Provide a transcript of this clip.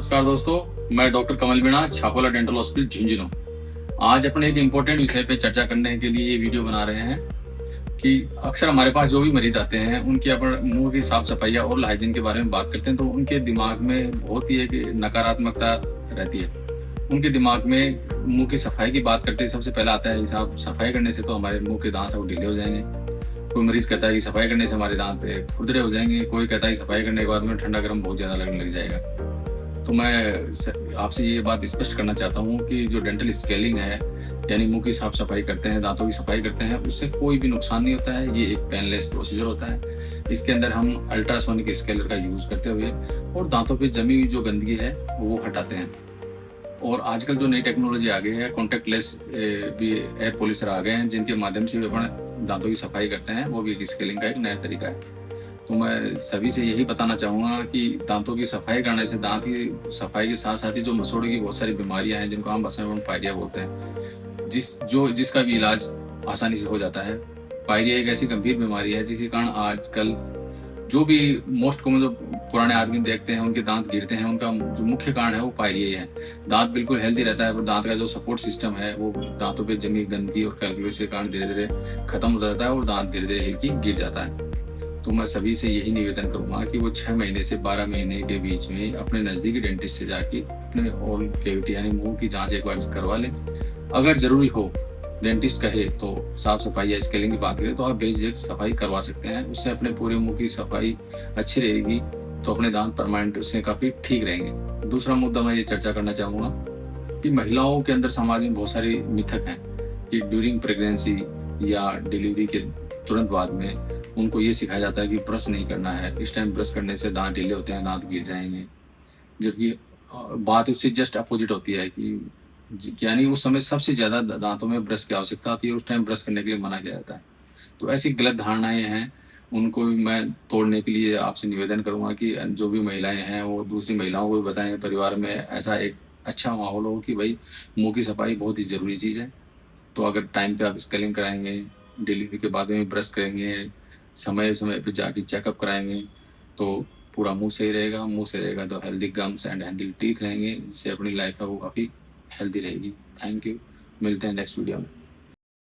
नमस्कार दोस्तों, मैं डॉक्टर कमल मीणा, छापोला डेंटल हॉस्पिटल झुंझुनू। आज अपने एक इम्पोर्टेंट विषय पे चर्चा करने के लिए ये वीडियो बना रहे हैं कि अक्सर हमारे पास जो भी मरीज आते हैं उनकी अपन मुंह की साफ सफाई और हाइजीन के बारे में बात करते हैं तो उनके दिमाग में बहुत ही एक नकारात्मकता रहती है। उनके दिमाग में मुंह की सफाई की बात करते ही सबसे पहला आता है साहब सफाई करने से तो हमारे मुंह के दांत है वो ढीले हो जाएंगे। कोई मरीज कहता है कि सफाई करने से हमारे दांत खुरदरे हो जाएंगे। कोई कहता है कि सफाई करने के बाद में ठंडा गर्म बहुत ज्यादा लगने लग जाएगा। तो मैं आपसे ये बात स्पष्ट करना चाहता हूँ कि जो डेंटल स्केलिंग है यानी मुंह की साफ सफाई करते हैं, दांतों की सफाई करते हैं, उससे कोई भी नुकसान नहीं होता है। ये एक पेनलेस प्रोसीजर होता है। इसके अंदर हम अल्ट्रासोनिक स्केलर का यूज करते हुए और दांतों पे जमी हुई जो गंदगी है वो हटाते हैं। और आजकल जो नई टेक्नोलॉजी आ गई है, कॉन्टेक्टलेस भी एयर पॉलिशर आ गए हैं जिनके माध्यम से भी अपन दांतों की सफाई करते हैं। वो भी एक स्केलिंग का एक नया तरीका है। तो मैं सभी से यही बताना चाहूँगा कि दांतों की सफाई करने से दांत की सफाई के साथ साथ ही जो मसूड़े की बहुत सारी बीमारियां हैं जिनको हम भाषा में पायरिया बोलते हैं, जिसका भी इलाज आसानी से हो जाता है। पायरिया एक ऐसी गंभीर बीमारी है जिसके कारण आजकल जो भी मोस्ट कॉमन जो पुराने आदमी देखते हैं उनके दांत गिरते हैं, उनका जो मुख्य कारण है वो पायरिया ही है। दांत बिल्कुल हेल्दी रहता है पर दांत का जो सपोर्ट सिस्टम है वो दांतों पे जमी गंदगी और कैलकुलेस के कारण धीरे धीरे खत्म हो जाता है और दांत धीरे धीरे गिर जाता है। तो मैं सभी से यही निवेदन करूंगा कि वो 6 महीने से 12 महीने के बीच में अपने नजदीकी डेंटिस्ट से जाके अपने ओरल कैविटी यानी मुंह की जांच एक बार करवा लें। अगर जरूरी हो, डेंटिस्ट कहे तो साफ सफाई या स्केलिंग की बात करें तो आप बेझिझक सफाई करवा सकते हैं। उससे अपने पूरे मुंह की सफाई अच्छी रहेगी तो अपने दांत परमानेंट उससे काफी ठीक रहेंगे। दूसरा मुद्दा मैं ये चर्चा करना चाहूंगा कि महिलाओं के अंदर समाज में बहुत सारी मिथक हैं कि ड्यूरिंग प्रेगनेंसी या डिलीवरी के तुरंत बाद में उनको ये सिखाया जाता है कि ब्रश नहीं करना है, इस टाइम ब्रश करने से दांत ढीले होते हैं, दांत गिर जाएंगे। जबकि बात उससे जस्ट अपोजिट होती है कि यानी उस समय सबसे ज्यादा दांतों में ब्रश की आवश्यकता होती है, उस टाइम ब्रश करने के लिए मना किया जाता है। तो ऐसी गलत धारणाएं हैं, उनको भी मैं तोड़ने के लिए आपसे निवेदन करूंगा कि जो भी महिलाएं हैं वो दूसरी महिलाओं को भी बताएं, परिवार में ऐसा एक अच्छा माहौल हो कि भाई मुंह की सफाई बहुत ही जरूरी चीज है। तो अगर टाइम पे आप स्केलिंग कराएंगे, डिलीवरी के बाद में ब्रश करेंगे, समय समय पे जाके चेकअप कराएंगे तो पूरा मुंह सही रहेगा। मुंह सही रहेगा तो healthy gums and healthy teeth रहेंगे, जिससे अपनी लाइफ है वो काफ़ी हेल्दी रहेगी। Thank you. मिलते हैं नेक्स्ट वीडियो में।